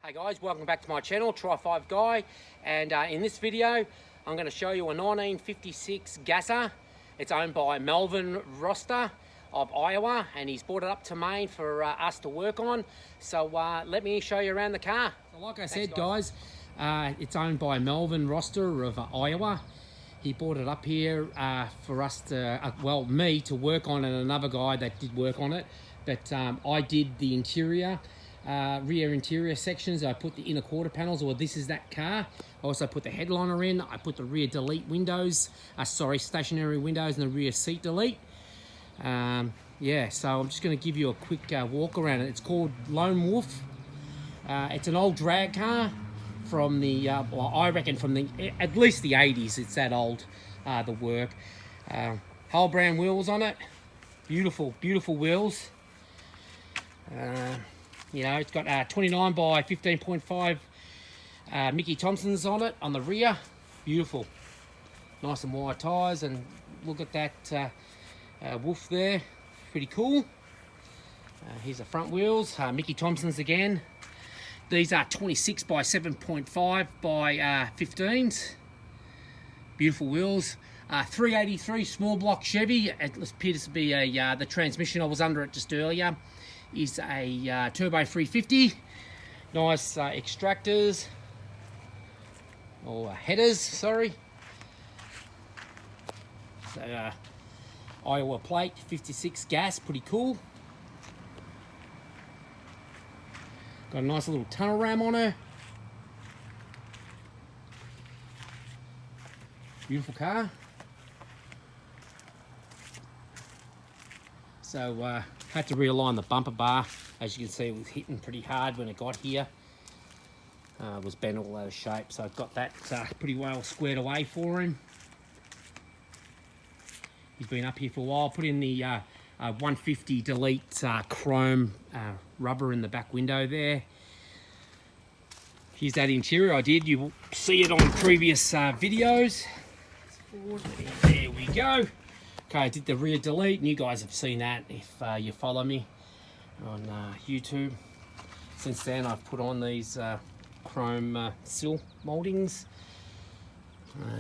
Hey guys, welcome back to my channel, TRIFIVE Guy, and in this video I'm going to show you a 1956 Gasser. It's owned by Melvin Roster of Iowa, and he's brought it up to Maine for us to work on. So let me show you around the car. So like I said, guys, it's owned by Melvin Roster of Iowa. He brought it up here for us to, well, me to work on, and another guy that did work on it. But I did the interior. Rear interior sections. I put the inner quarter panels, or this is that car. I also put the headliner in. I put the rear delete windows, stationary windows, and the rear seat delete. Yeah, so I'm just going to give you a quick walk around it. It's called Lone Wolf. It's an old drag car from the, well, I reckon from the, at least the 80s. It's that old, the work. Hull brown wheels on it. Beautiful, beautiful wheels. You know, it's got 29 by 15.5 Mickey Thompsons on it, on the rear. Beautiful. Nice and wide tyres, and look at that wolf there. Pretty cool. Here's the front wheels, Mickey Thompsons again. These are 26 by 7.5 by 15s. Beautiful wheels. 383 small block Chevy. It appears to be a the transmission, I was under it just earlier, is a turbo 350. Nice extractors, or headers, sorry. So Iowa plate, 56 gas, pretty cool. Got a nice little tunnel ram on her. Beautiful car. So had to realign the bumper bar. As you can see, it was hitting pretty hard when it got here. It was bent all out of shape, so I've got that pretty well squared away for him. He's been up here for a while. Put in the 150 delete chrome rubber in the back window there. Here's that interior I did. You will see it on previous videos. There we go. Okay, I did the rear delete, and you guys have seen that if you follow me on YouTube. Since then, I've put on these chrome sill mouldings.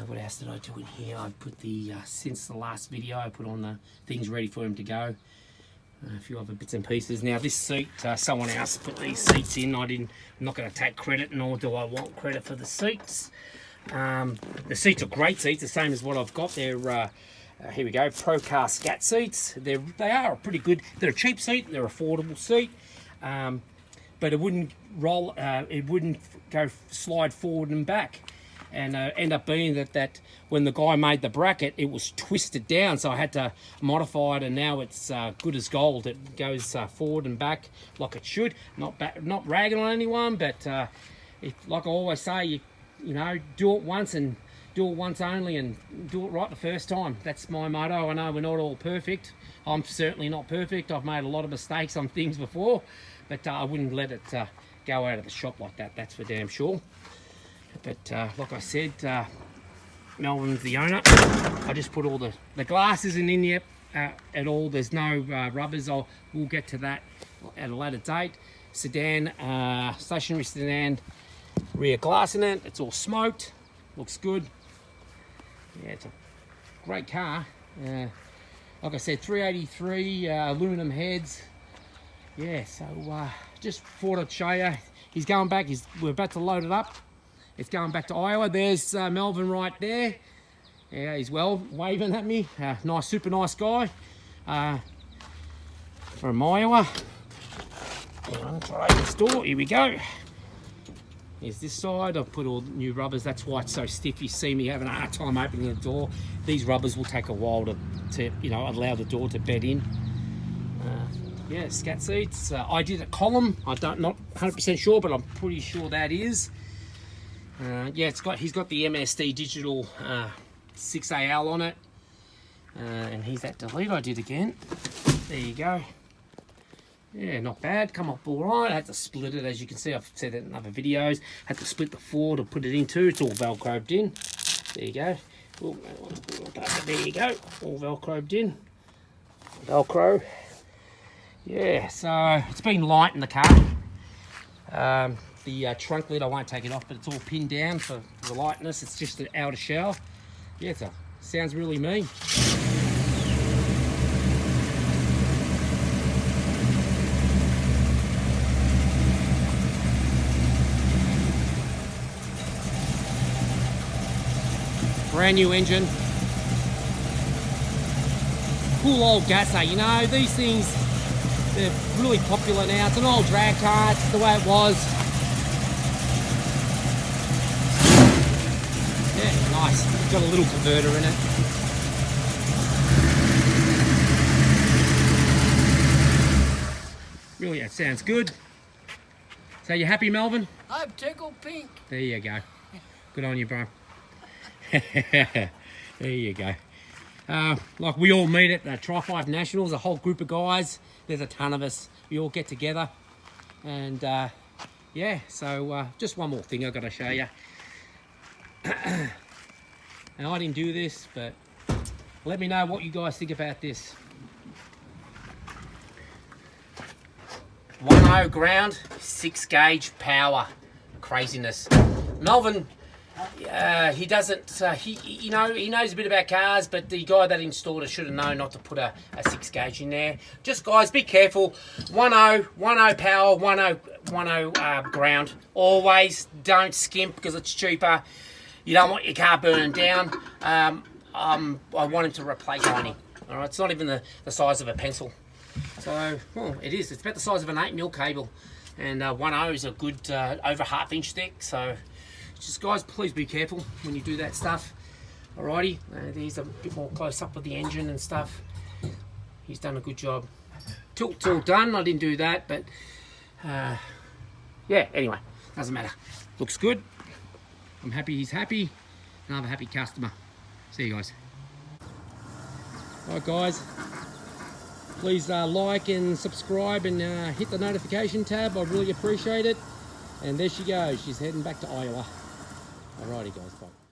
What else did I do in here? I put the, since the last video, I put on the things ready for him to go. A few other bits and pieces. Now this seat, someone else put these seats in. I'm not going to take credit, nor do I want credit for the seats. The seats are great seats, the same as what I've got. They're here we go, Procar Scat seats. They are pretty good. They're a cheap seat. They're affordable seat, but it wouldn't roll. It wouldn't slide forward and back, and end up being that when the guy made the bracket, it was twisted down. So I had to modify it, and now it's good as gold. It goes forward and back like it should. Not ragging on anyone, but like I always say, you know, do it once and do it once only, and do it right the first time. That's my motto. I know we're not all perfect. I'm certainly not perfect. I've made a lot of mistakes on things before, but I wouldn't let it go out of the shop like that. That's for damn sure. But like I said, Melvin's the owner. I just put all the glass isn't in yet at all. There's no rubbers. We'll get to that at a later date. Sedan, stationary sedan, rear glass in it. It's all smoked. Looks good. Yeah, it's a great car. Like I said, 383 aluminum heads. Yeah, so just thought I'd show you. He's going back. We're about to load it up. It's going back to Iowa. There's Melvin right there. Yeah, he's waving at me. Nice, super nice guy from Iowa. I'll try this door. Here we go. Here's this side. I've put all new rubbers. That's why it's so stiff. You see me having a hard time opening the door. These rubbers will take a while to you know, allow the door to bed in. Yeah, scat seats. I did a column. Not 100% sure, but I'm pretty sure that is. Yeah, he's got the MSD digital 6AL on it. And here's that delete I did again. There you go. Yeah, not bad. Come up all right. I had to split it, as you can see. I've said it in other videos. Had to split the floor to put it into. It's all velcroed in. There you go. Ooh, there you go. All velcroed in. Velcro. Yeah, so it's been light in the car. the trunk lid. I won't take it off, but it's all pinned down for the lightness. It's just an outer shell. Yeah, sounds really mean. Brand new engine. Cool old gasser, you know, these things, they're really popular now. It's an old drag car, it's the way it was. Yeah, nice. It's got a little converter in it. Really, that sounds good. So you happy, Melvin? I'm tickled pink. There you go. Good on you, bro. There you go. Like we all meet at the TRIFIVE Nationals, a whole group of guys. There's a ton of us. We all get together. And yeah, so just one more thing I've got to show you. Now, I didn't do this, but let me know what you guys think about this. 1.0 ground, 6 gauge power. Craziness. Melvin, he doesn't, you know, he knows a bit about cars, but the guy that installed it should have known not to put a 6 gauge in there. Just guys, be careful. 1.0 power, 1.0 ground. Always don't skimp because it's cheaper. You don't want your car burning down. I want him to replace lining. All right, it's not even the size of a pencil. So, well, it is. It's about the size of an 8mm cable, and 1.0 is a good over ½ inch thick. So. Just guys, please be careful when you do that stuff. Alrighty, there's a bit more close up with the engine and stuff. He's done a good job. Tilt's all done. I didn't do that, but yeah. Anyway, doesn't matter. Looks good. I'm happy he's happy, and I have a happy customer. See you guys. Alright, guys. Please like and subscribe and hit the notification tab. I really appreciate it. And there she goes. She's heading back to Iowa. Alrighty guys, bye.